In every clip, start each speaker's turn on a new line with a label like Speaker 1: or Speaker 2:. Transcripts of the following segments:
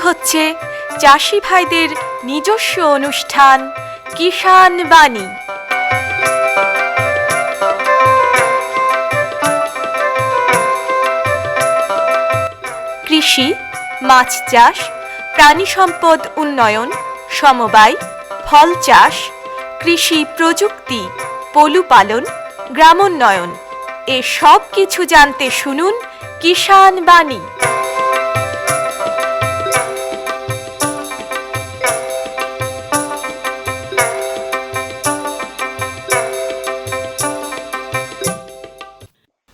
Speaker 1: হচ্ছে চাষি ভাইদের নিজস্ব অনুষ্ঠান কিষাণ বাণী। কৃষি, মাছ চাষ, প্রাণী সম্পদ উন্নয়ন, সমবায়, ফল চাষ, কৃষি প্রযুক্তি, পলুপালন, গ্রামোন্নয়ন এ সব কিছু জানতে শুনুন কিষাণ বাণী।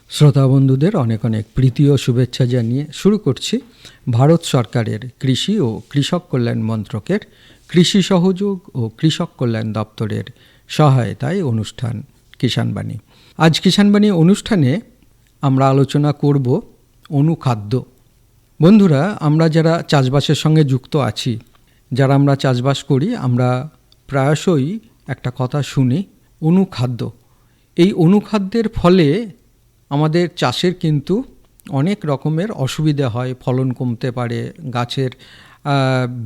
Speaker 2: শ্রোতা বন্ধুদের অনেক অনেক প্রীতি ও শুভেচ্ছা জানিয়ে শুরু করছি ভারত সরকারের কৃষি ও কৃষক কল্যাণ মন্ত্রকের কৃষি সহযোগ ও কৃষক কল্যাণ দপ্তরের সহায়তায় অনুষ্ঠান কিষাণ বাণী। আজ কিষাণ বাণী অনুষ্ঠানে আমরা আলোচনা করব অনুখাদ্য। বন্ধুরা, আমরা যারা চাষবাসের সঙ্গে যুক্ত আছি, যারা আমরা চাষবাস করি, আমরা প্রায়শই একটা কথা শুনি, অনুখাদ্য। এই অনুখাদ্যের ফলে আমাদের চাষের কিন্তু অনেক রকমের অসুবিধা হয়। ফলন কমতে পারে, গাছের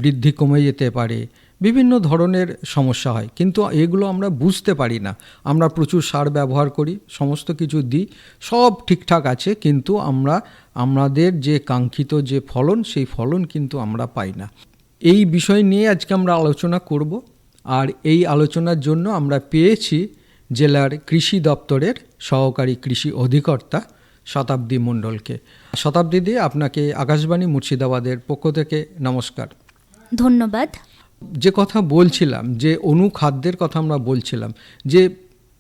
Speaker 2: বৃদ্ধি কমে যেতে পারে, বিভিন্ন ধরনের সমস্যা হয়, কিন্তু এগুলো আমরা বুঝতে পারি না। আমরা প্রচুর সার ব্যবহার করি, সমস্ত কিছু দিই, সব ঠিকঠাক আছে, কিন্তু আমাদের যে কাঙ্ক্ষিত যে ফলন, সেই ফলন কিন্তু আমরা পাই না। এই বিষয় নিয়ে আজকে আমরা আলোচনা করব। আর এই আলোচনার জন্য আমরা পেয়েছি জেলার কৃষি দপ্তরের সহকারী কৃষি অধিকর্তা শতাব্দী মণ্ডলকে। শতাব্দী দি, আপনাকে আকাশবাণী মুর্শিদাবাদের পক্ষ থেকে নমস্কার।
Speaker 3: ধন্যবাদ।
Speaker 2: যে কথা বলছিলাম, যে অনুখাদ্যের কথা আমরা বলছিলাম, যে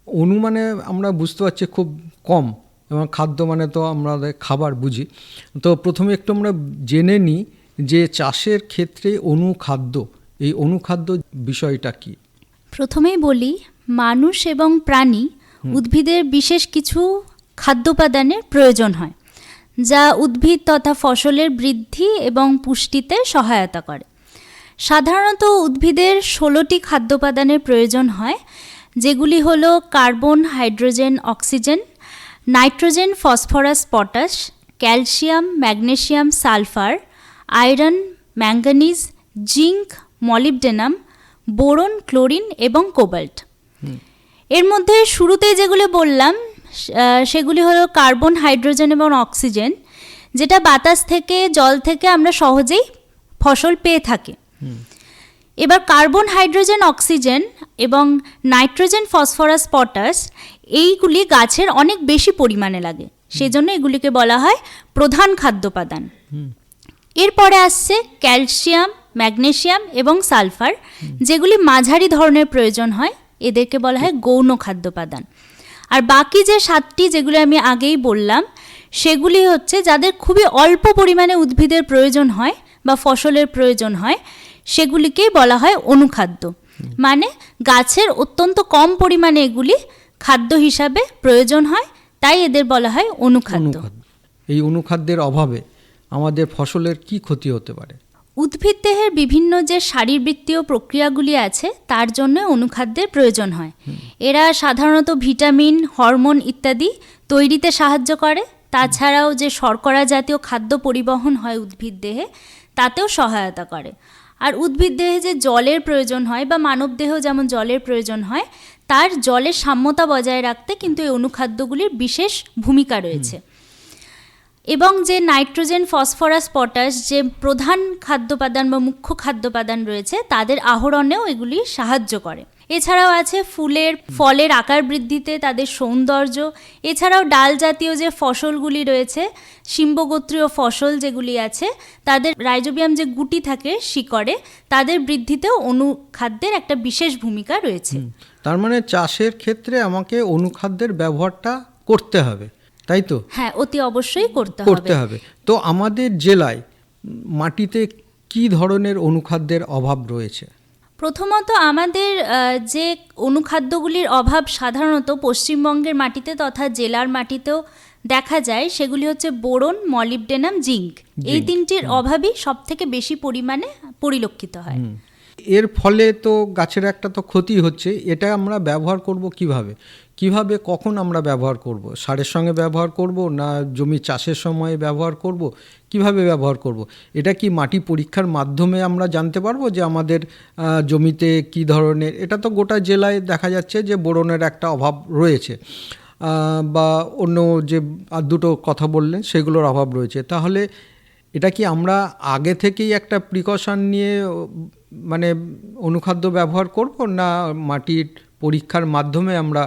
Speaker 2: অনু মানে আমরা বুঝতে পারছি খুব কম, এবং খাদ্য মানে তো আমরা খাবার বুঝি। তো প্রথমে একটু আমরা জেনে নিই যে চাষের ক্ষেত্রে অনুখাদ্য, এই অনুখাদ্য বিষয়টা কি।
Speaker 3: প্রথমেই বলি, মানুষ এবং প্রাণী উদ্ভিদের বিশেষ কিছু খাদ্যোপাদানের প্রয়োজন হয়, যা উদ্ভিদ তথা ফসলের বৃদ্ধি এবং পুষ্টিতে সহায়তা করে। সাধারণত উদ্ভিদের 16টি খাদ্যোপাদানের প্রয়োজন হয়, যেগুলি হলো carbon, hydrogen, oxygen, nitrogen, phosphorus, potash, calcium, magnesium, sulphur, iron, manganese, zinc, molybdenum, boron, chlorine এবং কোবাল্ট। এর মধ্যে শুরুতে যেগুলো বললাম সেগুলি হলো কার্বন, হাইড্রোজেন এবং অক্সিজেন, যেটা বাতাস থেকে, জল থেকে আমরা সহজেই ফসল পেয়ে থাকি। এবার কার্বন, হাইড্রোজেন, অক্সিজেন এবং নাইট্রোজেন, ফসফরাস, পটাশ এইগুলি গাছের অনেক বেশি পরিমাণে লাগে, সেজন্য এগুলিকে বলা হয় প্রধান খাদ্যোপাদান। এরপরে আসছে ক্যালসিয়াম, ম্যাগনেসিয়াম এবং সালফার, যেগুলি মাঝারি ধরনের প্রয়োজন হয়, এদেরকে বলা হয় গৌণ খাদ্যোপাদান। আর বাকি যে 7টি যেগুলি আমি আগেই বললাম, সেগুলি হচ্ছে যাদের খুবই অল্প পরিমাণে উদ্ভিদের প্রয়োজন হয় বা ফসলের প্রয়োজন হয়, সেগুলিকেই বলা হয় অনুখাদ্য। মানে গাছের অত্যন্ত কম পরিমাণে এগুলি খাদ্য হিসাবে প্রয়োজন হয়, তাই এদের বলা হয় অনুখাদ্য।
Speaker 2: এই অনুখাদ্যের অভাবে আমাদের ফসলের কি ক্ষতি হতে পারে?
Speaker 3: উদ্ভিদ দেহের বিভিন্ন যে শারীরবৃত্তীয় প্রক্রিয়াগুলি আছে, তার জন্য অনুখাদ্যের প্রয়োজন হয়। এরা সাধারণত ভিটামিন, হরমোন ইত্যাদি তৈরিতে সাহায্য করে। তাছাড়াও যে শর্করা জাতীয় খাদ্য পরিবহন হয় উদ্ভিদ দেহে, তাতেও সহায়তা করে। আর উদ্ভিদ দেহে যে জলের প্রয়োজন হয় বা মানব দেহেও যেমন জলের প্রয়োজন হয়, তার জলের সাম্যতা বজায় রাখতে কিন্তু এই অনুখাদ্যগুলির বিশেষ ভূমিকা রয়েছে। এবং যে নাইট্রোজেন, ফসফরাস, পটাশ যে প্রধান খাদ্যোপাদান বা মুখ্য খাদ্যোপাদান রয়েছে, তাদের আহরণেও এগুলি সাহায্য করে। এছাড়াও আছে ফলের আকার বৃদ্ধিতে, তাদের সৌন্দর্য। এছাড়াও ডাল জাতীয় যে ফসলগুলি রয়েছে, শিম্বগোত্রীয় ফসল যেগুলি আছে, তাদের রাইজোবিয়াম যে গুটি থাকে শিকড়ে, তাদের বৃদ্ধিতেও অনুখাদ্যের একটা বিশেষ ভূমিকা রয়েছে।
Speaker 2: তার মানে চাষের ক্ষেত্রে আমাকে অনুখাদ্যের ব্যবহারটা করতে হবে, তাই তো?
Speaker 3: হ্যাঁ, অতি অবশ্যই করতে হবে।
Speaker 2: তো আমাদের জেলায় মাটিতে কি ধরনের অনুখাদ্যের অভাব রয়েছে?
Speaker 3: প্রথমত আমাদের যে অনুখাদ্যগুলির অভাব সাধারণত পশ্চিমবঙ্গের মাটিতে তথা জেলার মাটিতেও দেখা যায়, সেগুলি হচ্ছে বোরন, মলিবডেনাম, জিঙ্ক। এই 3টির অভাবই সব থেকে বেশি পরিমাণে পরিলক্ষিত হয়।
Speaker 2: এর ফলে তো গাছের একটা তো ক্ষতি হচ্ছে, এটা আমরা ব্যবহার করব কিভাবে? কিভাবে কখন আমরা ব্যবহার করব? সারের সঙ্গে ব্যবহার করব না জমি চাষের সময় ব্যবহার করব? কিভাবে ব্যবহার করব? এটা কি মাটি পরীক্ষার মাধ্যমে আমরা জানতে পারবো যে আমাদের জমিতে কি ধরনের, এটা তো গোটা জেলায় দেখা যাচ্ছে যে বোরনের একটা অভাব রয়েছে, বা অন্য যে আর দুটো কথা বললেন সেগুলোর অভাব রয়েছে, তাহলে এটা কি আমরা আগে থেকেই একটা প্রিকশন নিয়ে মানে অনুখাদ্য ব্যবহার করব না মাটির পরীক্ষার মাধ্যমে আমরা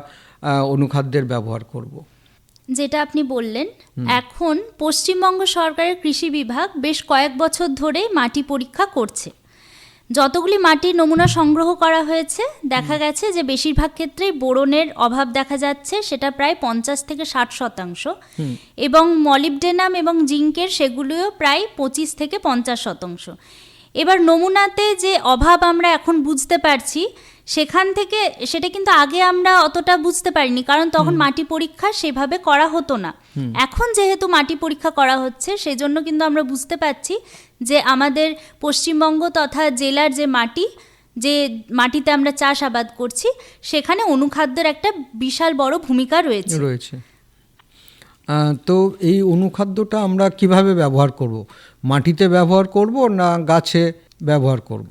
Speaker 2: অনুখাদ্যের ব্যবহার করব?
Speaker 3: যেটা আপনি বললেন, এখন পশ্চিমবঙ্গ সরকারের কৃষি বিভাগ বেশ কয়েক বছর ধরে মাটি পরীক্ষা করছে। যতগুলি মাটির নমুনা সংগ্রহ করা হয়েছে দেখা গেছে যে বেশিরভাগ ক্ষেত্রেই বোরনের অভাব দেখা যাচ্ছে, সেটা প্রায় 50 থেকে 60%, এবং মলিবডেনাম এবং জিঙ্কের সেগুলিও প্রায় 25 থেকে 50%। এবার নমুনাতে যে অভাব আমরা এখন বুঝতে পারছি, সেখান থেকে সেটা কিন্তু আগে আমরা অতটা বুঝতে পারিনি, কারণ তখন মাটি পরীক্ষা সেভাবে করা হতো না। এখন যেহেতু মাটি পরীক্ষা করা হচ্ছে, সেজন্য কিন্তু আমরা বুঝতে পারছি যে আমাদের পশ্চিমবঙ্গ তথা জেলার যে মাটিতে আমরা চাষাবাদ করছি, সেখানে অনুখাদ্যের একটা বিশাল বড় ভূমিকা রয়েছে।
Speaker 2: তো এই অনুখাদ্যটা আমরা কিভাবে ব্যবহার করব? মাটিতে ব্যবহার করব না গাছে ব্যবহার করব?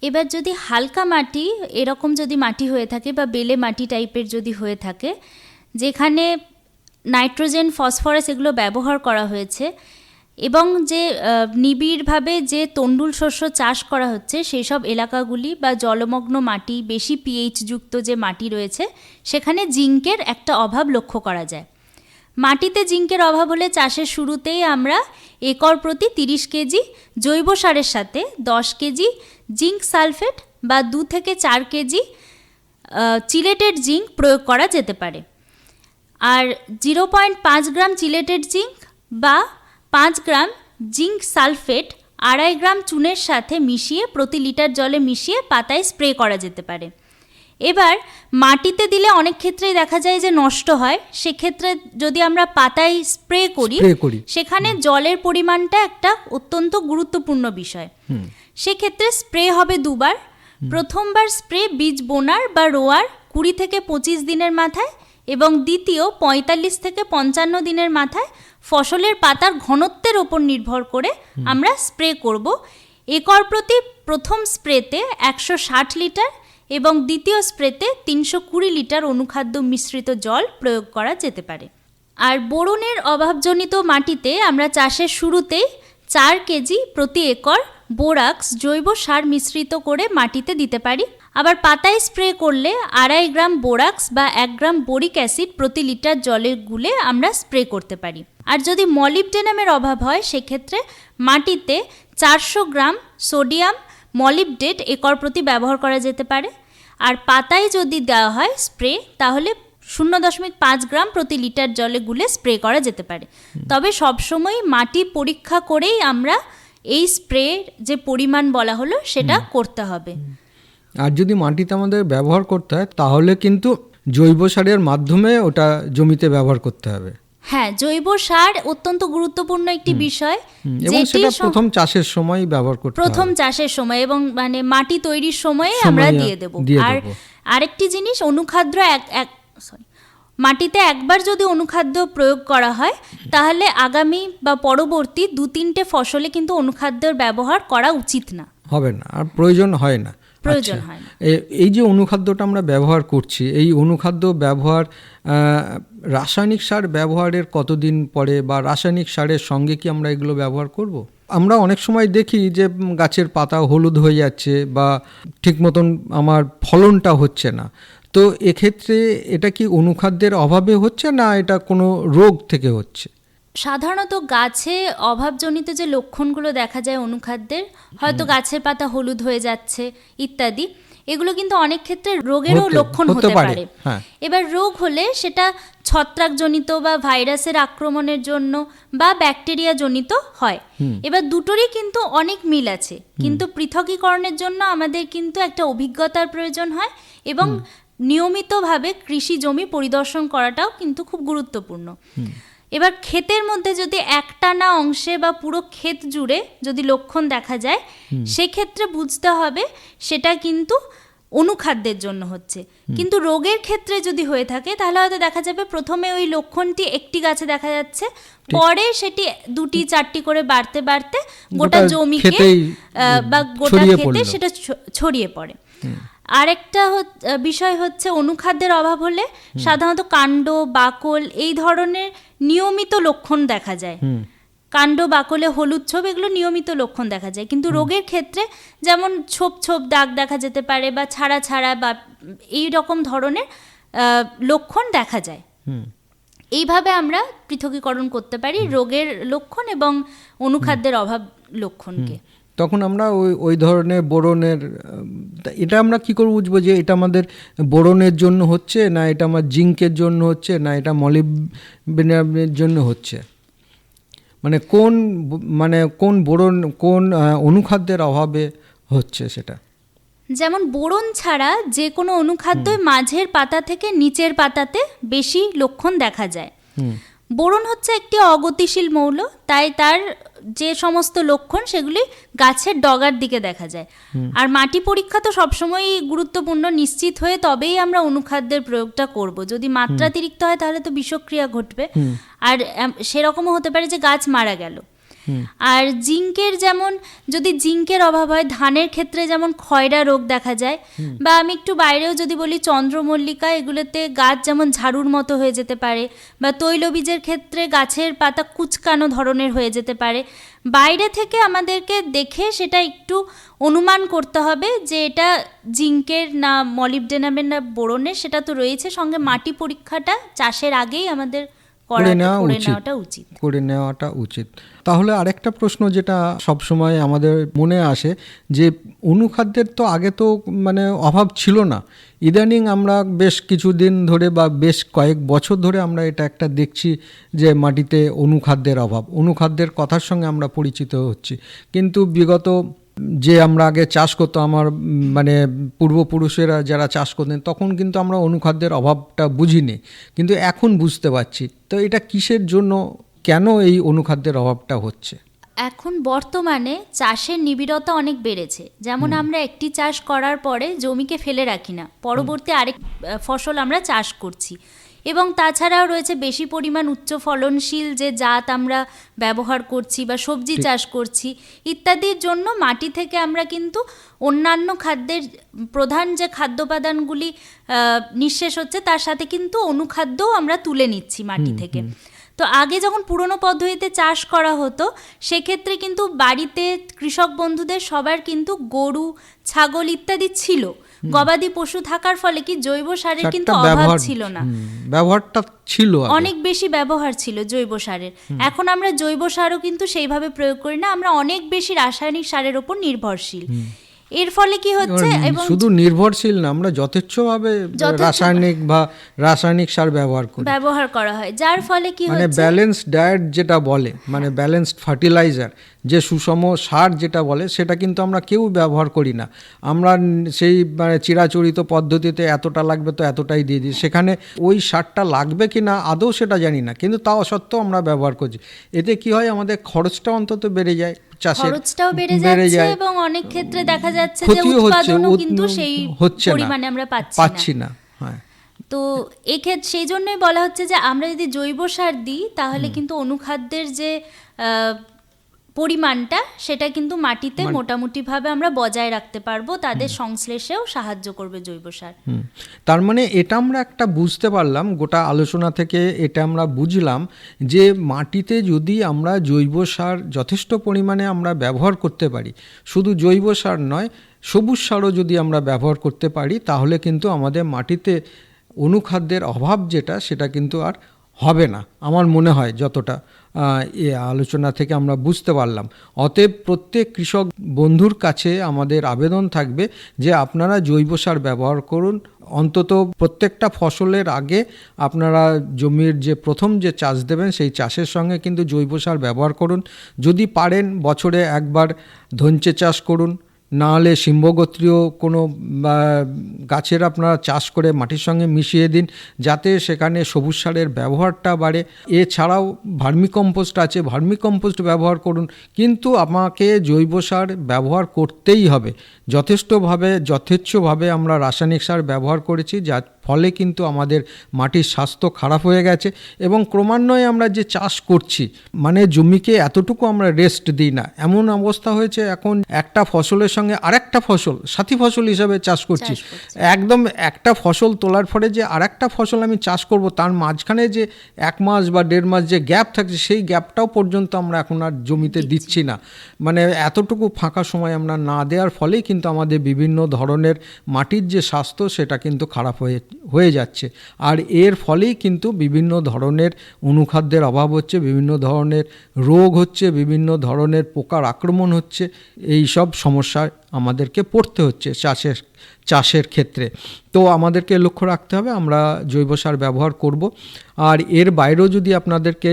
Speaker 3: এবার যদি হালকা মাটি, এরকম যদি মাটি হয়ে থাকে বা বেলে মাটি টাইপের যদি হয়ে থাকে, যেখানে নাইট্রোজেন, ফসফরাস এগুলো ব্যবহার করা হয়েছে, এবং যে নিবিড়ভাবে যে তন্ডুল শস্য চাষ করা হচ্ছে সেই সব এলাকাগুলি বা জলমগ্ন মাটি, বেশি পিএইচ যুক্ত যে মাটি রয়েছে, সেখানে জিঙ্কের একটা অভাব লক্ষ্য করা যায়। মাটিতে জিঙ্কের অভাব হলে চাষের শুরুতেই আমরা একর প্রতি 30 কেজি জৈব সারের সাথে 10 কেজি জিঙ্ক সালফেট বা 2 থেকে 4 কেজি চিলেটেড জিঙ্ক প্রয়োগ করা যেতে পারে। আর 0.5 গ্রাম চিলেটেড জিঙ্ক বা 5 গ্রাম জিঙ্ক সালফেট 2.5 গ্রাম চুনের সাথে মিশিয়ে প্রতি লিটার জলে মিশিয়ে পাতায় স্প্রে করা যেতে পারে। এবার মাটিতে দিলে অনেক ক্ষেত্রেই দেখা যায় যে নষ্ট হয়, সেক্ষেত্রে যদি আমরা পাতায় স্প্রে করি সেখানে জলের পরিমাণটা একটা অত্যন্ত গুরুত্বপূর্ণ বিষয়। সেক্ষেত্রে স্প্রে হবে 2 বার। প্রথমবার স্প্রে বীজ বোনার বা রোয়ার 20 থেকে 25 দিনের মাথায়, এবং দ্বিতীয় 45 থেকে 55 দিনের মাথায় ফসলের পাতার ঘনত্বের ওপর নির্ভর করে আমরা স্প্রে করব। একর প্রতি প্রথম স্প্রেতে 160 লিটার এবং দ্বিতীয় স্প্রেতে 320 লিটার অনুখাদ্য মিশ্রিত জল প্রয়োগ করা যেতে পারে। আর বোরনের অভাবজনিত মাটিতে আমরা চাষের শুরুতেই 4 কেজি প্রতি একর বোরাক্স জৈব সার মিশ্রিত করে মাটিতে দিতে পারি। আবার পাতায় স্প্রে করলে 2.5 গ্রাম বোরাক্স বা 1 গ্রাম বোরিক অ্যাসিড প্রতি লিটার জলে গুলে আমরা স্প্রে করতে পারি। আর যদি মলিবডেনামের অভাব হয়, সেক্ষেত্রে মাটিতে 400 গ্রাম সোডিয়াম মলিবডেট একর প্রতি ব্যবহার করা যেতে পারে। আর পাতায় যদি দেওয়া হয় স্প্রে, তাহলে 0.5 গ্রাম প্রতি লিটার জলে গুলে স্প্রে করা যেতে পারে। তবে সবসময় মাটি পরীক্ষা করেই আমরা এই স্প্রে যে পরিমাণ বলা হলো সেটা করতে হবে।
Speaker 2: আর যদি মাটিতে আমাদের ব্যবহার করতে হয়, তাহলে কিন্তু জৈব সারের মাধ্যমে ওটা জমিতে ব্যবহার করতে হবে।
Speaker 3: হ্যাঁ, জৈব সার অত্যন্ত গুরুত্বপূর্ণ একটি বিষয়,
Speaker 2: এবং সেটা প্রথম চাষের সময় ব্যবহার করতে হবে,
Speaker 3: প্রথম চাষের সময় এবং মানে মাটি তৈরির সময়ে আমরা দিয়ে দেব। আর আরেকটি জিনিস, অনুখাদ্য মাটিতে একবার যদি অনুখাদ্য প্রয়োগ করা হয়, তাহলে আগামী বা পরবর্তী 2-3টে ফসলে কিন্তু অনুখাদ্যের ব্যবহার করা উচিত না,
Speaker 2: হবে না, আর প্রয়োজন হয় না। এই যে অনুখাদ্যটা আমরা ব্যবহার করছি, এই অনুখাদ্য ব্যবহার রাসায়নিক সার ব্যবহারের কতদিন পরে বা রাসায়নিক সারের সঙ্গে কি আমরা এগুলো ব্যবহার করব? আমরা অনেক সময় দেখি যে গাছের পাতা হলুদ হয়ে যাচ্ছে বা ঠিক মতন আমার ফলনটা হচ্ছে না, তো এক্ষেত্রে এটা কি অনুখাদ্যের অভাবে হচ্ছে না এটা কোনো রোগ থেকে হচ্ছে?
Speaker 3: সাধারণত গাছে অভাবজনিত যে লক্ষণগুলো দেখা যায় অনুখাদ্যের, হয়তো গাছের পাতা হলুদ হয়ে যাচ্ছে ইত্যাদি, এগুলো কিন্তু অনেক ক্ষেত্রে রোগেরও লক্ষণ হতে পারে। এবার রোগ হলে সেটা ছত্রাকজনিত বা ভাইরাসের আক্রমণের জন্য বা ব্যাকটেরিয়া জনিত হয়। এবার দুটোরই কিন্তু অনেক মিল আছে, কিন্তু পৃথকীকরণের জন্য আমাদের কিন্তু একটা অভিজ্ঞতার প্রয়োজন হয়, এবং নিয়মিতভাবে কৃষি জমি পরিদর্শন করাটাও কিন্তু খুব গুরুত্বপূর্ণ। এবার ক্ষেতের মধ্যে যদি একটানা অংশে বা পুরো ক্ষেত জুড়ে যদি লক্ষণ দেখা যায়, সেক্ষেত্রে বুঝতে হবে সেটা কিন্তু অনুখাদ্যের জন্য হচ্ছে, কিন্তু রোগের ক্ষেত্রে যদি হয়ে থাকে তাহলে হয়তো দেখা যাবে প্রথমে ওই লক্ষণটি একটি গাছে দেখা যাচ্ছে, পরে সেটি 2টি 4টি করে বাড়তে বাড়তে গোটা জমিকে বা গোটা খেতে সেটা ছড়িয়ে পড়ে। আরেকটা বিষয় হচ্ছে অনুখাদ্যের অভাব হলে সাধারণত কাণ্ড, বাকল এই ধরনের নিয়মিত লক্ষণ দেখা যায়। কাণ্ড, বাকলে হলুদ ছোপ এগুলো নিয়মিত লক্ষণ দেখা যায়, কিন্তু রোগের ক্ষেত্রে যেমন ছোপ ছোপ দাগ দেখা যেতে পারে বা ছাড়া ছাড়া বা এই রকম ধরনের লক্ষণ দেখা যায়। এইভাবে আমরা পৃথকীকরণ করতে পারি রোগের লক্ষণ এবং অনুখাদ্যের অভাব লক্ষণকে।
Speaker 2: তখন আমরা ওই ধরনের বোরনের, এটা আমরা কি করে বুঝবো যে এটা আমাদের বোরনের জন্য হচ্ছে, না এটা আমার জিঙ্কের জন্য হচ্ছে, না এটা মলিবডেনামের জন্য হচ্ছে? মানে কোন বোরন, কোন অনুখাদ্যের অভাবে হচ্ছে সেটা?
Speaker 3: যেমন বোরন ছাড়া যে কোনো অনুখাদ্যই মাঝের পাতা থেকে নিচের পাতাতে বেশি লক্ষণ দেখা যায়। বোরন হচ্ছে একটি অগতিশীল মৌল, তাই তার যে সমস্ত লক্ষণ সেগুলি গাছের ডগার দিকে দেখা যায়। আর মাটি পরীক্ষা তো সবসময়ই গুরুত্বপূর্ণ, নিশ্চিত হয়ে তবেই আমরা অনুখাদ্যের প্রয়োগটা করব। যদি মাত্রাতিরিক্ত হয় তাহলে তো বিষক্রিয়া ঘটবে, আর সেরকমও হতে পারে যে গাছ মারা গেল। আর জিঙ্কের, যেমন যদি জিঙ্কের অভাব হয় ধানের ক্ষেত্রে যেমন খয়রা রোগ দেখা যায়, বা আমি একটু বাইরেও যদি বলি চন্দ্রমল্লিকা, এগুলোতে গাছ যেমন ঝাড়ুর মতো হয়ে যেতে পারে, বা তৈলবীজের ক্ষেত্রে গাছের পাতা কুচকানো ধরনের হয়ে যেতে পারে। বাইরে থেকে আমাদেরকে দেখে সেটা একটু অনুমান করতে হবে যে এটা জিঙ্কের না মলিবডেনামের না বোরনের, সেটা তো রয়েছে। সঙ্গে মাটি পরীক্ষাটা চাষের আগেই আমাদের করে নেওয়াটা উচিত।
Speaker 2: তাহলে আরেকটা প্রশ্ন যেটা সবসময় আমাদের মনে আসে, যে অনুখাদ্যের তো আগে তো মানে অভাব ছিল না, ইদানিং আমরা বেশ কিছুদিন ধরে বা বেশ কয়েক বছর ধরে আমরা এটা একটা দেখছি যে মাটিতে অনুখাদ্যের অভাব। অনুখাদ্যের কথার সঙ্গে আমরা পরিচিত হচ্ছি, কিন্তু বিগত যে আমরা আগে চাষ করতো, আমার মানে পূর্বপুরুষেরা যারা চাষ করতেন, তখন কিন্তু আমরা অনুখাদ্যের অভাবটা বুঝিনি, কিন্তু এখন বুঝতে পারছি। তো এটা কিসের জন্য, কেন এই অনুখাদ্যের অভাবটা হচ্ছে?
Speaker 3: এখন বর্তমানে চাষের নিবিড়তা অনেক বেড়েছে। যেমন আমরা একটি চাষ করার পরে জমিকে ফেলে রাখি না, পরবর্তী আরেক ফসল আমরা চাষ করছি। এবং তাছাড়াও রয়েছে বেশি পরিমাণ উচ্চ ফলনশীল যে জাত আমরা ব্যবহার করছি বা সবজি চাষ করছি ইত্যাদির জন্য মাটি থেকে আমরা কিন্তু অন্যান্য খাদ্যের প্রধান যে খাদ্যোপাদানগুলি নিঃশেষ হচ্ছে তার সাথে কিন্তু অনুখাদ্যও আমরা তুলে নিচ্ছি মাটি থেকে। তো আগে যখন পুরনো পদ্ধতিতে চাষ করা হতো সেক্ষেত্রে কিন্তু বাড়িতে কৃষক বন্ধুদের সবার কিন্তু গরু, ছাগল ইত্যাদি ছিল, গবাদি পশু থাকার ফলে কি জৈব সারের কিন্তু অভাব ছিল না,
Speaker 2: ব্যবহারটা ছিল,
Speaker 3: অনেক বেশি ব্যবহার ছিল জৈব সারের। এখন আমরা জৈব সারও কিন্তু সেইভাবে প্রয়োগ করি না, আমরা অনেক বেশি রাসায়নিক সারের উপর নির্ভরশীল। এর ফলে কি হচ্ছে, এবং
Speaker 2: শুধু নির্ভরশীল না, আমরা যথেচ্ছভাবে রাসায়নিক সার ব্যবহার করা হয়,
Speaker 3: যার ফলে কি
Speaker 2: মানে ব্যালেন্সড ডায়েট যেটা বলে, মানে ব্যালেন্সড ফার্টিলাইজার, যে সুষম সার যেটা বলে, সেটা কিন্তু আমরা কেউ ব্যবহার করি না। আমরা সেই মানে চিরাচরিত পদ্ধতিতে এতটা লাগবে তো এতটাই দিয়ে দিই, সেখানে ওই সারটা লাগবে কি না আদৌ সেটা জানি না, কিন্তু তাও সত্ত্বেও আমরা ব্যবহার করছি। এতে কি হয়, আমাদের খরচটা অন্তত বেড়ে যায়,
Speaker 3: খরচটাও বেড়ে যাচ্ছে, এবং অনেক ক্ষেত্রে দেখা যাচ্ছে যে উৎপাদনও কিন্তু সেই পরিমাণে আমরা পাচ্ছি না। তো এক্ষেত্রে সেই জন্যই বলা হচ্ছে যে আমরা যদি জৈব সার দিই তাহলে কিন্তু অনুখাদ্যের যে পরিমাণটা সেটা কিন্তু মাটিতে মোটামুটিভাবে আমরা বজায় রাখতে পারবো, তাদের সংশ্লেষেও সাহায্য করবে জৈব সার।
Speaker 2: তার মানে এটা আমরা একটা বুঝতে পারলাম, গোটা আলোচনা থেকে এটা আমরা বুঝলাম যে মাটিতে যদি আমরা জৈব সার যথেষ্ট পরিমাণে আমরা ব্যবহার করতে পারি, শুধু জৈব সার নয় সবুজ সারও যদি আমরা ব্যবহার করতে পারি, তাহলে কিন্তু আমাদের মাটিতে অনুখাদ্যের অভাব যেটা সেটা কিন্তু আর হবে না, আমার মনে হয় যতটা এই আলোচনা থেকে আমরা বুঝতে পারলাম। অতএব প্রত্যেক কৃষক বন্ধুর কাছে আমাদের আবেদন থাকবে যে আপনারা জৈব সার ব্যবহার করুন, অন্তত প্রত্যেকটা ফসলের আগে আপনারা জমির যে প্রথম যে চাষ দেবেন সেই চাষের সঙ্গে কিন্তু জৈব সার ব্যবহার করুন। যদি পারেন বছরে একবার ধনচে চাষ করুন, না হলে সিম্বগোত্রীয় কোনো গাছের আপনারা চাষ করে মাটির সঙ্গে মিশিয়ে দিন, যাতে সেখানে সবুজ সারের ব্যবহারটা বাড়ে। এছাড়াও ভার্মিকম্পোস্ট আছে, ভার্মিকম্পোস্ট ব্যবহার করুন, কিন্তু আমাকে জৈব সার ব্যবহার করতেই হবে। যথেচ্ছভাবে আমরা রাসায়নিক সার ব্যবহার করেছি, যার ফলে কিন্তু আমাদের মাটির স্বাস্থ্য খারাপ হয়ে গেছে এবং ক্রমান্বয়ে আমরা যে চাষ করছি, মানে জমিকে এতটুকু আমরা রেস্ট দিই না, এমন অবস্থা হয়েছে এখন একটা ফসলের সঙ্গে আরেকটা ফসল সাথী ফসল হিসাবে চাষ করছি। একদম একটা ফসল তোলার পরে যে আরেকটা ফসল আমি চাষ করব, তার মাঝখানে যে 1 মাস বা 1.5 মাস যে গ্যাপ থাকছে, সেই গ্যাপটাও পর্যন্ত আমরা এখন আর জমিতে দিচ্ছি না। মানে এতটুকু ফাঁকা সময় আমরা না দেওয়ার ফলেই কিন্তু আমাদের বিভিন্ন ধরনের মাটির যে স্বাস্থ্য সেটা কিন্তু খারাপ হয়ে যাচ্ছে। আর এর ফলেই কিন্তু বিভিন্ন ধরনের অনুখাদ্যের অভাব হচ্ছে, বিভিন্ন ধরনের রোগ হচ্ছে, বিভিন্ন ধরনের পোকার আক্রমণ হচ্ছে। এই সব সমস্যায় আমাদেরকে পড়তে হচ্ছে চাষের ক্ষেত্রে। তো আমাদেরকে লক্ষ্য রাখতে হবে আমরা জৈব সার ব্যবহার করব। আর এর বাইরেও যদি আপনাদেরকে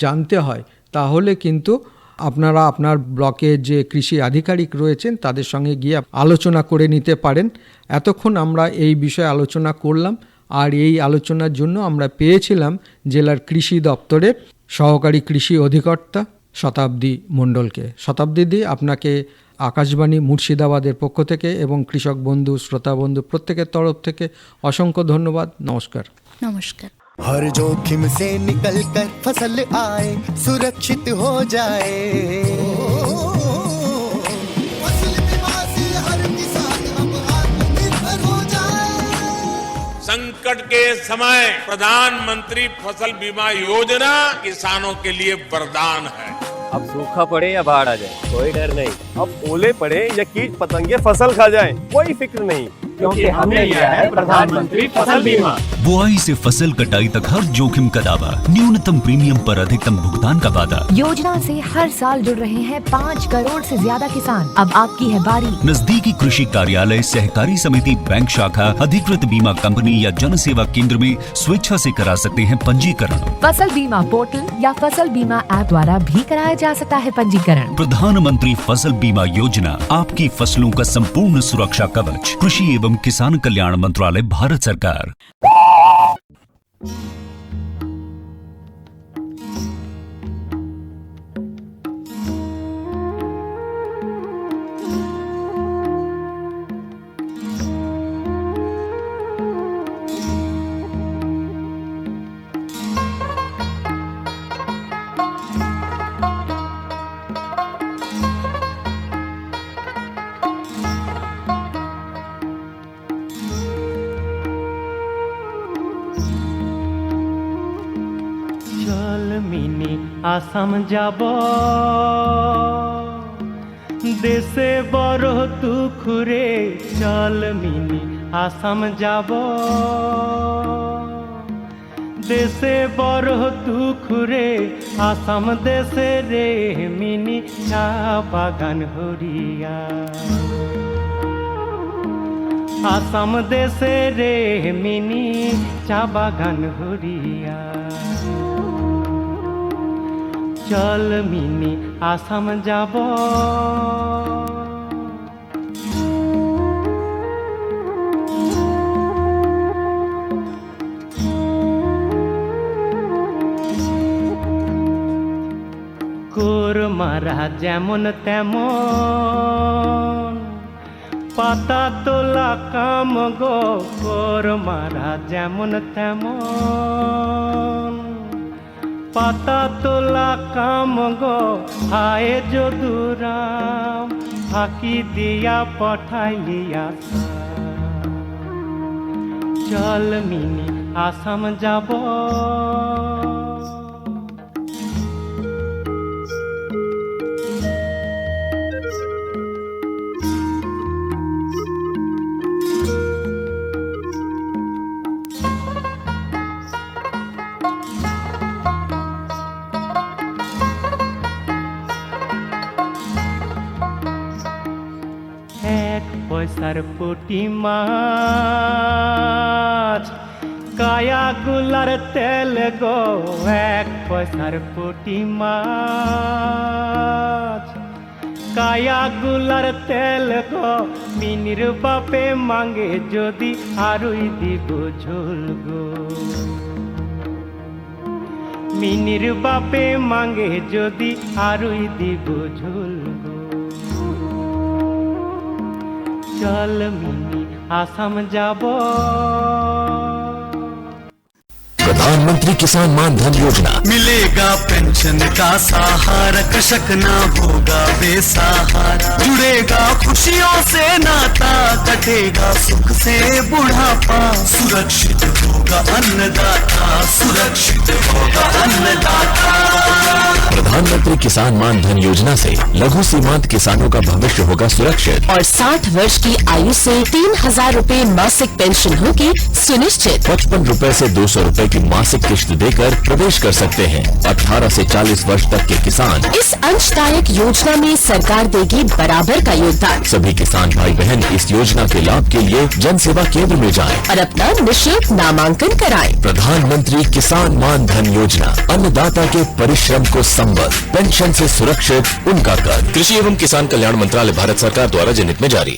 Speaker 2: জানতে হয়, তাহলে কিন্তু আপনারা আপনার ব্লকের যে কৃষি আধিকারিক রয়েছেন তাদের সঙ্গে গিয়ে আলোচনা করে নিতে পারেন। এতক্ষণ আমরা এই বিষয়ে আলোচনা করলাম, আর এই আলোচনার জন্য আমরা পেয়েছিলাম জেলার কৃষি দপ্তরের সহকারী কৃষি অধিকর্তা শতাব্দী মণ্ডলকে। শতাব্দী, আপনাকে আকাশবাণী মুর্শিদাবাদের পক্ষ থেকে এবং কৃষক বন্ধু, শ্রোতা বন্ধু প্রত্যেকের তরফ থেকে অসংখ্য ধন্যবাদ। নমস্কার।
Speaker 3: নমস্কার।
Speaker 4: हर जोखिम से निकल कर फसल आए, सुरक्षित हो जाए। फसल बीमा से हर किसान अब आत्मनिर्भर हो जाए।
Speaker 5: संकट के समय प्रधानमंत्री फसल बीमा योजना किसानों के लिए वरदान है।
Speaker 6: अब सूखा पड़े या बाढ़ आ जाए, कोई डर नहीं। अब ओले पड़े या कीट पतंगे फसल खा जाए, कोई फिक्र नहीं, क्योंकि हमने लिया है प्रधानमंत्री फसल बीमा।
Speaker 7: बुआई से फसल कटाई तक हर जोखिम का दावा, न्यूनतम प्रीमियम पर अधिकतम भुगतान का वादा।
Speaker 8: योजना से हर साल जुड़ रहे हैं 5 करोड़ से ज्यादा किसान। अब आपकी है बारी।
Speaker 7: नजदीकी कृषि कार्यालय, सहकारी समिति, बैंक शाखा, अधिकृत बीमा कंपनी या जन सेवा केंद्र में स्वेच्छा से करा सकते हैं पंजीकरण।
Speaker 8: फसल बीमा पोर्टल या फसल बीमा ऐप द्वारा भी कराया जा सकता है पंजीकरण।
Speaker 7: प्रधानमंत्री फसल बीमा योजना, आपकी फसलों का संपूर्ण सुरक्षा कवच। कृषि एवं किसान कल्याण मंत्रालय, भारत सरकार।
Speaker 9: আসাম যাব দেশে বড় দুঃখরে, চল মিনি আসাম যাব দেশে বড় দুঃখরে, আসাম দেশে রে মিনি চা বাগান হরিয়া। আসাম দেশে রে মিনি চা বাগান হরিয়া। চল মিনি আসাম যাব কোর মারা যেমন তেমন, পাতা তোলা কাম গো, কোর মারা যেমন তেমন, পাতা তোলা কাম গো, হায় যদুরাম ফাঁকি দিয়া পঠাইলিয়া। চল মিনি আসাম যাব পয়সার পুটি মাছ, কায়া গুলার তেল গো, 1 পয়সার পুটি মাছ, কায়াগুলার তেল গো মিনির বাপে মাঙ্গে যদি আরুই দিব ঝোল গো মিনির বাপে মাঙ্গে যদি আরুই দিব ঝোল গো চল মিনি আসাম যাব
Speaker 10: प्रधानमंत्री किसान मान धन योजना।
Speaker 11: मिलेगा पेंशन का सहारा, कृषक ना होगा बेसहारा, जुड़ेगा खुशियों से नाता, कटेगा सुख से बुढ़ापा, सुरक्षित होगा अन्नदाता, सुरक्षित होगा अन्नदाता।
Speaker 10: प्रधानमंत्री किसान मान धन योजना से लघु सीमांत किसानों का भविष्य होगा सुरक्षित
Speaker 12: और 60 वर्ष की आयु से 3,000 रूपए मासिक पेंशन होगी सुनिश्चित।
Speaker 10: 55 रूपए से 200 रूपए की मासिक किश्त देकर प्रवेश कर सकते हैं। 18 से 40 वर्ष तक के किसान
Speaker 12: इस अंशदायक योजना में सरकार देगी बराबर का योगदान।
Speaker 10: सभी किसान भाई बहन इस योजना के लाभ के लिए जन सेवा केंद्र में जाएं
Speaker 12: और अपना निःशुल्क नामांकन कराएं।
Speaker 10: प्रधानमंत्री किसान मान धन योजना, अन्नदाता के परिश्रम को संबल, पेंशन से सुरक्षित उनका कर। कृषि एवं किसान कल्याण मंत्रालय, भारत सरकार द्वारा जनहित में जारी।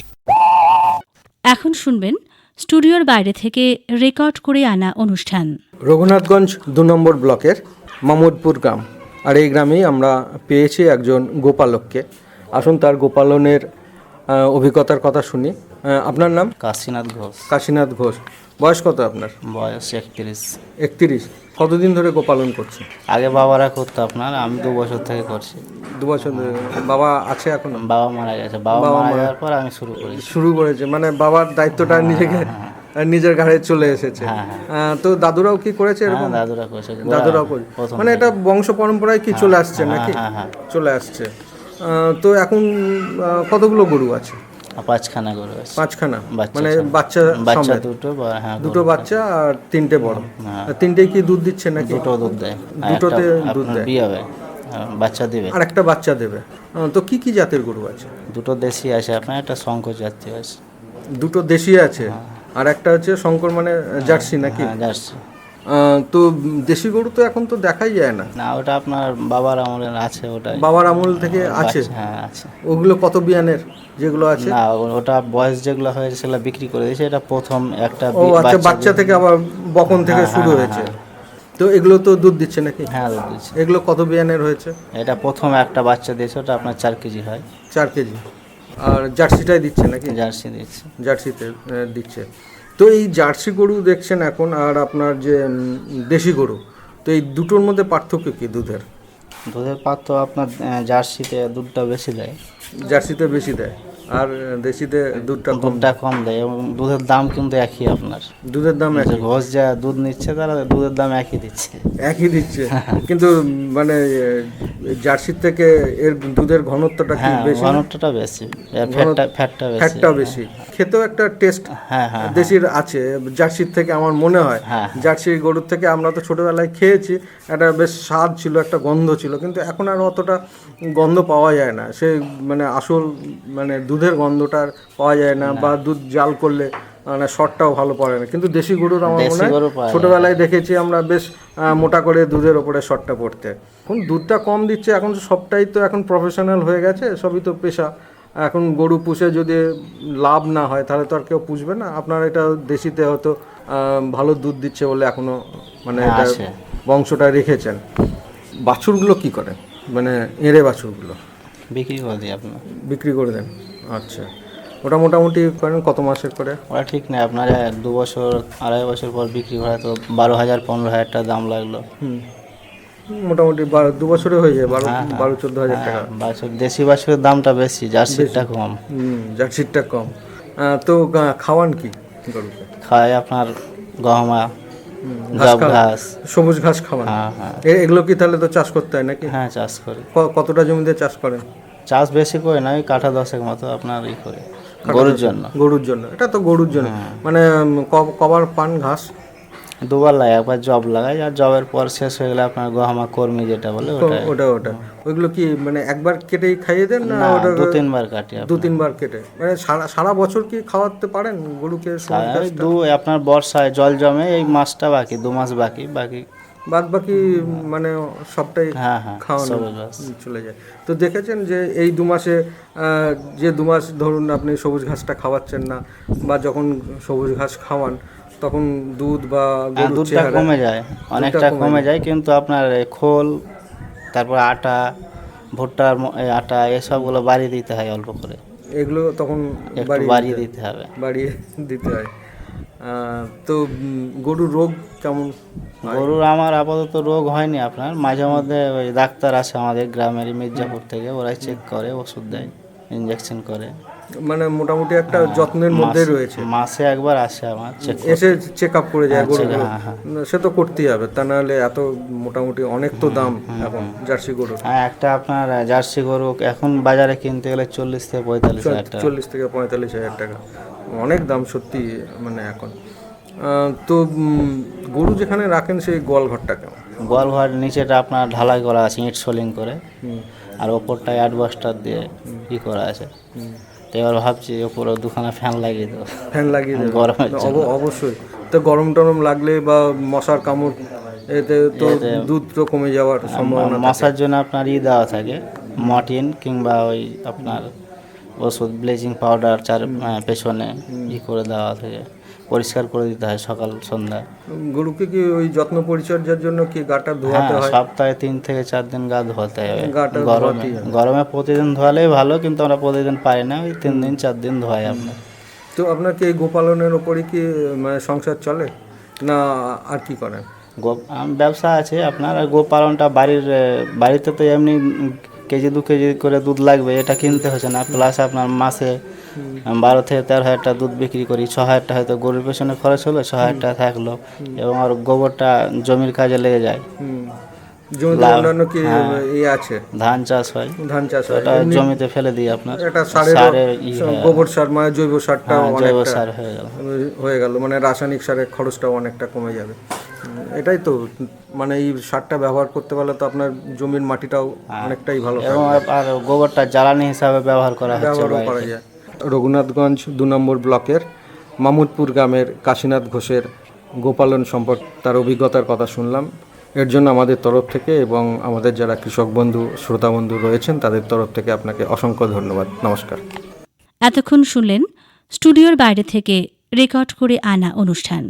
Speaker 13: এখন শুনবেন স্টুডিওর বাইরে থেকে রেকর্ড করে আনা অনুষ্ঠান।
Speaker 2: রঘুনাথগঞ্জ 2 নম্বর ব্লকের মামুদপুর গ্রাম, আর এই গ্রামেই আমরা পেয়েছি একজন গোপালককে। আসুন তার গোপালনের অভিজ্ঞতার কথা শুনি। আপনার নাম?
Speaker 14: কাশীনাথ ঘোষ।
Speaker 2: কাশীনাথ ঘোষ। বয়স কত আপনার?
Speaker 14: বয়স 31।
Speaker 2: 31। কতদিন ধরে গোপালন করছে?
Speaker 14: আগে বাবারা করতো আপনার, আমি 2 বছর থেকে করছি।
Speaker 2: 2 বছর ধরে। বাবা আছে এখন?
Speaker 14: বাবা মারা গেছে। বাবা মারা যাওয়ার পর আমি শুরু করেছি।
Speaker 2: মানে বাবার দায়িত্বটা নিজেকে নিজের ঘাড়ে চলে এসেছে। তো দাদুরাও কি করেছে এরকম?
Speaker 14: দাদুরা করেছে।
Speaker 2: দাদুরাও করে, মানে এটা বংশ পরম্পরায় কি চলে আসছে নাকি? চলে আসছে। তো এখন কতগুলো গরু আছে?
Speaker 14: 5খানা গরু আছে।
Speaker 2: 5খানা, মানে বাচ্চা
Speaker 14: দুটো?
Speaker 2: দুটো বাচ্চা আর 3টে বড়। 3টেই কি দুধ দিচ্ছে নাকি?
Speaker 14: দুটো দুধ দেয়।
Speaker 2: দুটোতে দুধ দেয়।
Speaker 14: বিয়ে হবে, বাচ্চা দেবে।
Speaker 2: আর একটা বাচ্চা দেবে। তো কি কি জাতের গরু আছে?
Speaker 14: দুটো দেশি আছে আপনার, একটা শঙ্কর জাতীয় আছে।
Speaker 2: দুটো দেশি আছে, আর একটা হচ্ছে শঙ্কর, মানে জার্সি নাকি?
Speaker 14: জার্সি।
Speaker 2: তো দেশি গরু তো এখন তো দেখাই যায় না।
Speaker 14: না, ওটা আপনার বাবার আমলের আছে। ওটা বাবার
Speaker 2: আমল থেকে আছে?
Speaker 14: হ্যাঁ আছে।
Speaker 2: ওগুলো কত বিয়ানের যেগুলো আছে?
Speaker 14: না, ওটা বয়স যেগুলো হয়েছে সেগুলো বিক্রি করে দিয়েছে। এটা প্রথম একটা
Speaker 2: বাচ্চা থেকে, আবার বকন থেকে শুরু হয়েছে। তো এগুলো তো দুধ দিচ্ছে নাকি?
Speaker 14: হ্যাঁ, দুধ দিচ্ছে।
Speaker 2: এগুলো কত বিয়ানের হয়েছে?
Speaker 14: এটা প্রথম একটা বাচ্চা দিয়েছে, ওটা আপনার 4 কেজি হয়।
Speaker 2: 4 কেজি। আর জার্সিটাই দিচ্ছে নাকি?
Speaker 14: জার্সি দিচ্ছে।
Speaker 2: জার্সিতে দিচ্ছে। তো এই জার্সি গরু দেখছেন এখন, আর আপনার যে দেশি গরু, তো এই দুটোর মধ্যে পার্থক্য কি? দুধের
Speaker 14: পাত্র আপনার জার্সিতে দুধটা বেশি দেয়।
Speaker 2: জার্সিতে বেশি দেয়, আর দেশিতে দুধটা
Speaker 14: কম দেয়। এবং দুধের দাম কিন্তু একই আপনার।
Speaker 2: দুধের দাম একই?
Speaker 14: ঘোষ যা দুধ নিচ্ছে তারা দুধের দাম একই দিচ্ছে।
Speaker 2: কিন্তু মানে জার্সির থেকে এর দুধের ঘনত্বটা কি বেশি?
Speaker 14: ঘনত্বটা বেশি, ফ্যাটটা বেশি।
Speaker 2: খেতেও একটা টেস্ট দেশির আছে জার্সির থেকে আমার মনে হয়। জার্সির গরুর থেকে আমরা তো ছোটবেলায় খেয়েছি, একটা বেশ স্বাদ ছিল, একটা গন্ধ ছিল, কিন্তু এখন আর অতটা গন্ধ পাওয়া যায় না। সে মানে আসল মানে দুধের গন্ধটা পাওয়া যায় না, বা দুধ জাল করলে মানে শটটাও ভালো পড়ে না। কিন্তু দেশি গরুর আমার মনে হয় ছোটবেলায় দেখেছি আমরা বেশ মোটা করে দুধের ওপরে শটটা পড়তে। এখন দুধটা কম দিচ্ছে, এখন সবটাই তো এখন প্রফেশনাল হয়ে গেছে, সবই তো পেশা। এখন গরু পুষে যদি লাভ না হয় তাহলে তো আর কেউ পুষবে না। আপনার এটা দেশিতে হয়তো ভালো দুধ দিচ্ছে বলে এখনো মানে এটা বংশটা রেখেছেন। বাছুরগুলো কি করে, মানে এঁড়ে বাছুরগুলো?
Speaker 14: বিক্রি করে দিই আপনার।
Speaker 2: বিক্রি করে দেন? আচ্ছা। ওটা মোটামুটি করেন কত মাসের করে?
Speaker 14: ওটা ঠিক নেই আপনার, 2 বছর 2.5 বছর পর বিক্রি করা তো 12,000-15,000 টাকা দাম লাগলো।
Speaker 2: মোটামুটি 2 বছরে হয়ে যায় 12-14 হাজার টাকা।
Speaker 14: দেশি বাছুরের দামটা বেশি, জার্সিটা কম।
Speaker 2: জার্সিটা কম। তো খাওয়ান কি গরুকে?
Speaker 14: খাওয়াই আপনার গহমা, ঘাস,
Speaker 2: সবুজ ঘাস খাওয়ান। এগুলো কি তাহলে তো চাষ করতে হয় নাকি?
Speaker 14: হ্যাঁ, চাষ করি।
Speaker 2: কতটা জমিতে চাষ করেন?
Speaker 14: চাষ বেশি করে না, ওই কাঠা 10 মতো আপনার করে গরুর জন্য। এটা তো গরুর জন্য। মানে কবার পান ঘাস? 2 বার লাগাই, একবার জব লাগাই, আর জবের পর শেষ হয়ে গেলে আপনার গহমা কর্মী যেটা বলে
Speaker 2: ওটা। ওইগুলো কি মানে একবার কেটেই খাইয়ে দেন না? ওটা
Speaker 14: 2-3 বার কাটি।
Speaker 2: 2-3 বার কেটে মানে সারা বছর কি খাওয়াতে পারেন গরুকে?
Speaker 14: আপনার বর্ষায় জল জমে, এই মাসটা বাকি, 2 মাস বাকি
Speaker 2: বাদ বাকি মানে সবটাই
Speaker 14: হ্যাঁ, হ্যাঁ,
Speaker 2: খাওয়ানো
Speaker 14: সবুজ ঘাস।
Speaker 2: চলে যায়। তো দেখেছেন যে এই 2 মাসে যে 2 মাস ধরুন আপনি সবুজ ঘাসটা খাওয়াচ্ছেন না, বা যখন সবুজ ঘাস খাওয়ান তখন দুধ বা গরুর
Speaker 14: দুধটা
Speaker 2: চেহারা
Speaker 14: কমে যায়, অনেকটা কমে যায়, কিন্তু আপনার এই খোল, তারপর আটা, ভুট্টার এই আটা, এসবগুলো বাড়িয়ে দিতে হয় অল্প করে,
Speaker 2: এগুলো তখন
Speaker 14: একটু বাড়িয়ে দিতে হবে।
Speaker 2: বাড়িয়ে দিতে হয়। তো গরুর রোগ কেমন?
Speaker 14: গরুর আমার আপাতত রোগ হয়নি আপনার, মাঝে মধ্যে ওই ডাক্তার আসে আমাদের গ্রামের মির্জাপুর থেকে, ওরাই চেক করে, ওষুধ দেয়, ইনজেকশন করে।
Speaker 2: মানে মোটামুটি একটা যত্নের মধ্যে রয়েছে।
Speaker 14: মাসে একবার আসে আমার চেক,
Speaker 2: এসে চেক আপ করে যায় গরু।
Speaker 14: হ্যাঁ।
Speaker 2: সে তো করতেই হবে, তা নাহলে এত মোটামুটি অনেক তো দাম এখন জার্সি গরুর।
Speaker 14: হ্যাঁ, একটা আপনার জার্সি গরু এখন বাজারে কিনতে গেলে 40 থেকে 45 হাজার টাকা।
Speaker 2: 40 থেকে 45 হাজার টাকা, অনেক দাম সত্যি মানে এখন। তো গরু যেখানে রাখেন সেই গোয়ালঘরটা কেমন?
Speaker 14: গোয়ালঘর নিচেটা আপনার ঢালাই করা আছে ইট সোলিং করে, আর ওপরটায় অ্যাডবাস্টার দিয়ে ই করা আছে। তো এবার ভাবছি ওপরে 2খানা ফ্যান লাগিয়ে দেবো।
Speaker 2: ফ্যান লাগিয়ে দেবো,
Speaker 14: গরমের জন্য।
Speaker 2: অবশ্যই। তো গরম টরম লাগলে বা মশার কামড়, এতে তো দুধ তো কমে যাওয়ার সম্ভাবনা।
Speaker 14: মশার জন্য আপনার ই দেওয়া থাকে, মর্টিন কিংবা ওই আপনার ওষুধ ব্লিচিং পাউডার পেছনে ই করে দেওয়া থাকে, পরিষ্কার করে দিতে হয় সকাল সন্ধ্যা।
Speaker 2: গরুকে কি ওই যত্ন পরিচর্যার জন্য কি গাটা ধোয়াতে হয়?
Speaker 14: সপ্তাহে 3 থেকে 4 দিন গা ধোয়াতে হবে।
Speaker 2: গাটা
Speaker 14: গরমে প্রতিদিন ধোয়ালেই ভালো, কিন্তু আমরা প্রতিদিন পাই না, ওই 3 দিন 4 দিন ধোয়াই আপনার।
Speaker 2: তো আপনার কি এই গোপালনের ওপরই কি মানে সংসার চলে, না আর কি করেন?
Speaker 14: ব্যবসা আছে আপনার, আর গোপালনটা বাড়িতে তো এমনি কেজি 2 কেজি করে দুধ লাগবে, এটা কিনতে হচ্ছে না। প্লাস আপনার মাসে 12 থেকে 13 হাজার টাকা দুধ বিক্রি করি, 6 হাজার টাকা হয়তো গরুর পেছনে খরচ হলো, 6 হাজার টাকা থাকলো, এবং আর গোবরটা জমির কাজে লেগে যায়।
Speaker 2: জমিতে অন্যান্য কি আছে?
Speaker 14: ধান চাষ হয়, ওটা জমিতে ফেলে দিই আপনার।
Speaker 2: এটা সারের গোবর সার, মানে জৈব সারটা
Speaker 14: জৈব সার
Speaker 2: হয়ে গেল, মানে রাসায়নিক সারের খরচটাও অনেকটা কমে যাবে। এটাই তো, মানে এই সারটা ব্যবহার করতে পারলে তো আপনার জমির মাটিটাও অনেকটাই ভালো,
Speaker 14: এবং আর গোবরটা জ্বালানি হিসাবে ব্যবহার করা
Speaker 2: যায়। রঘুনাথগঞ্জ 2 নম্বর ব্লকের মামুদপুর গ্রামের কাশীনাথ ঘোষের গোপালন সম্পর্কে তার অভিজ্ঞতার কথা শুনলাম। এর জন্য আমাদের তরফ থেকে এবং আমাদের যারা কৃষক বন্ধু, শ্রোতা বন্ধু রয়েছেন তাদের তরফ থেকে আপনাকে অসংখ্য ধন্যবাদ। নমস্কার।
Speaker 13: এতক্ষণ শুনলেন স্টুডিওর বাইরে থেকে রেকর্ড করে আনা অনুষ্ঠান।